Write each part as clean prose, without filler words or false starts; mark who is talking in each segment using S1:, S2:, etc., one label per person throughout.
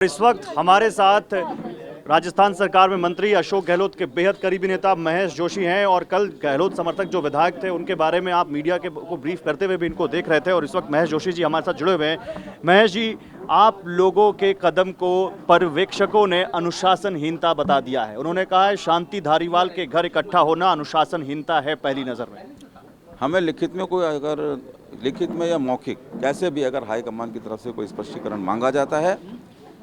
S1: इस वक्त हमारे साथ राजस्थान सरकार में मंत्री अशोक गहलोत के बेहद करीबी नेता महेश जोशी हैं और कल गहलोत समर्थक जो विधायक थे उनके बारे में आप मीडिया को ब्रीफ करते हुए भी इनको देख रहे थे और इस वक्त महेश जोशी जी हमारे साथ जुड़े हुए हैं। महेश जी, आप लोगों के कदम को पर्यवेक्षकों ने अनुशासनहीनता बता दिया है। उन्होंने कहा है शांति धारीवाल के घर इकट्ठा होना अनुशासनहीनता है पहली नज़र में।
S2: हमें लिखित में कोई अगर लिखित में या मौखिक कैसे भी अगर हाईकमान की तरफ से कोई स्पष्टीकरण मांगा जाता है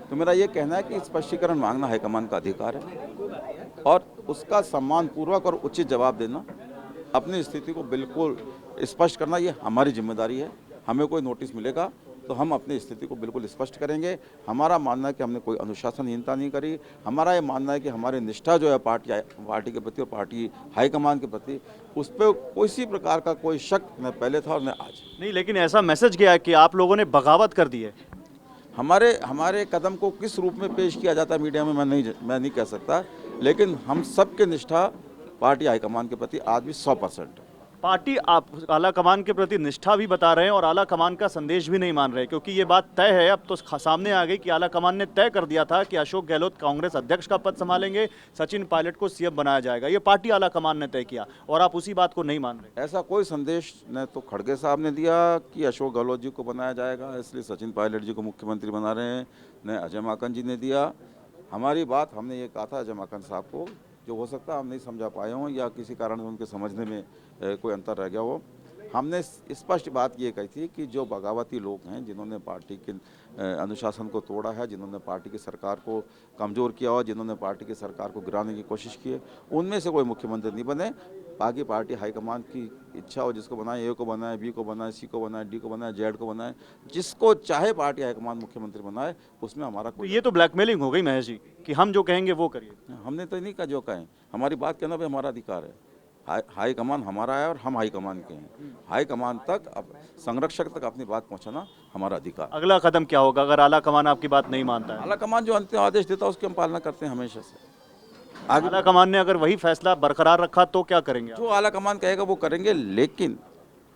S2: तो मेरा ये कहना है कि स्पष्टीकरण मांगना हाईकमान का अधिकार है और उसका सम्मानपूर्वक और उचित जवाब देना, अपनी स्थिति को बिल्कुल स्पष्ट करना, ये हमारी जिम्मेदारी है। हमें कोई नोटिस मिलेगा तो हम अपनी स्थिति को बिल्कुल स्पष्ट करेंगे। हमारा मानना है कि हमने कोई अनुशासनहीनता नहीं करी। हमारा ये मानना है कि हमारी निष्ठा जो है पार्टी के प्रति और पार्टी हाईकमान के प्रति, उस पर किसी प्रकार का कोई शक न पहले था और न आज
S1: नहीं। लेकिन ऐसा मैसेज गया है कि आप लोगों ने बगावत कर दी है।
S2: हमारे कदम को किस रूप में पेश किया जाता है मीडिया में मैं नहीं कह सकता, लेकिन हम सबके निष्ठा पार्टी हाईकमान के प्रति आज भी 100%।
S1: पार्टी आप आला कमान के प्रति निष्ठा भी बता रहे हैं और आला कमान का संदेश भी नहीं मान रहे, क्योंकि ये बात तय है अब तो सामने आ गई कि आला कमान ने तय कर दिया था कि अशोक गहलोत कांग्रेस अध्यक्ष का पद संभालेंगे, सचिन पायलट को सीएम बनाया जाएगा। ये पार्टी आला कमान ने तय किया और आप उसी बात को नहीं मान रहे।
S2: ऐसा कोई संदेश न तो खड़गे साहब ने दिया कि अशोक गहलोत जी को बनाया जाएगा इसलिए सचिन पायलट जी को मुख्यमंत्री बना रहे हैं, न अजय माकन जी ने दिया। हमारी बात हमने ये कहा था अजय माकन साहब को, जो हो सकता है हम नहीं समझा पाए हों या किसी कारण से उनके समझने में कोई अंतर रह गया हो। हमने स्पष्ट बात ये कही थी कि जो बगावती लोग हैं, जिन्होंने पार्टी के अनुशासन को तोड़ा है, जिन्होंने पार्टी की सरकार को कमज़ोर किया और जिन्होंने पार्टी की सरकार को गिराने की कोशिश की है, उनमें से कोई मुख्यमंत्री नहीं बने। बाकी पार्टी हाईकमान की इच्छा हो, जिसको बनाए, ए को बनाए, बी को बनाए, सी को बनाए, डी को बनाए, जेड को बनाए, जिसको चाहे पार्टी हाईकमान मुख्यमंत्री बनाए, उसमें हमारा कोई।
S1: ये तो ब्लैकमेलिंग हो गई महेश जी कि हम जो कहेंगे वो करिए।
S2: हमने तो नहीं कहा जो कहें, हमारी बात कहना भी हमारा अधिकार है। हाईकमान हमारा है और हम हाईकमान के हैं। हाईकमान तक संरक्षक तक अपनी बात पहुंचाना हमारा अधिकार।
S1: अगला कदम क्या होगा अगर आला कमान आपकी बात नहीं मानता है?
S2: आला कमान जो अंतिम आदेश देता है उसकी हम पालना करते हैं हमेशा से।
S1: आला कमान ने अगर वही फैसला बरकरार रखा तो क्या करेंगे?
S2: जो आला कमान कहेगा वो करेंगे, लेकिन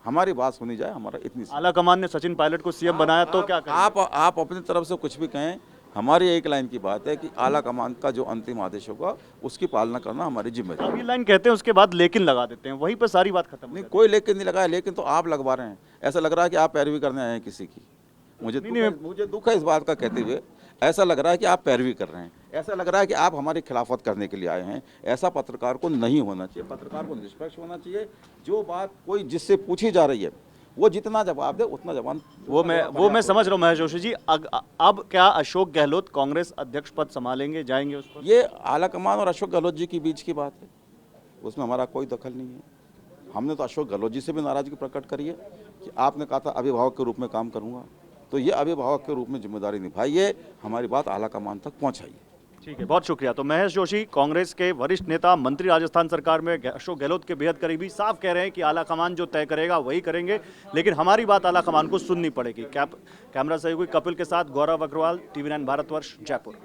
S2: हमारी बात सुनी जाए। हमारा इतनी
S1: आला कमान ने सचिन पायलट को सीएम बनाया तो क्या करेंगे?
S2: आप अपनी तरफ से कुछ भी कहें, हमारी एक लाइन की बात है कि आला कमान का जो अंतिम आदेश होगा उसकी पालना करना हमारी जिम्मेदारी।
S1: अब ये लाइन कहते हैं उसके बाद लेकिन लगा देते हैं, वहीं पर सारी बात खत्म।
S2: नहीं, कोई लेकिन नहीं लगाया, लेकिन तो आप लगवा रहे हैं। ऐसा लग रहा है कि आप पैरवी करने आए हैं किसी की। मुझे दुख है इस बात का कहते हुए। ऐसा लग रहा है कि आप पैरवी कर रहे हैं, ऐसा लग रहा है कि आप हमारी खिलाफत करने के लिए आए हैं। ऐसा पत्रकार को नहीं होना चाहिए। पत्रकार को निष्पक्ष होना चाहिए। जो बात कोई जिससे पूछी जा रही है वो जितना जवाब दे उतना जवाब। वो मैं
S1: समझ रहा हूँ महेश जोशी जी। अब क्या अशोक गहलोत कांग्रेस अध्यक्ष पद संभालेंगे, जाएंगे उस पर?
S2: ये आला कमान और अशोक गहलोत जी के बीच की बात है, उसमें हमारा कोई दखल नहीं है। हमने तो अशोक गहलोत जी से भी नाराजगी प्रकट करी है कि आपने कहा था अभिभावक के रूप में काम करूंगा, तो ये अभिभावक के रूप में जिम्मेदारी निभाइए, हमारी बात आला कमान तक पहुंचाइए।
S1: ठीक है, बहुत शुक्रिया। तो महेश जोशी, कांग्रेस के वरिष्ठ नेता, मंत्री राजस्थान सरकार में, अशोक गहलोत के बेहद करीबी, साफ कह रहे हैं कि आला कमान जो तय करेगा वही करेंगे, लेकिन हमारी बात आला कमान को सुननी पड़ेगी। कैमरा सहयोगी कपिल के साथ गौरव अग्रवाल, TV9 भारतवर्ष, जयपुर।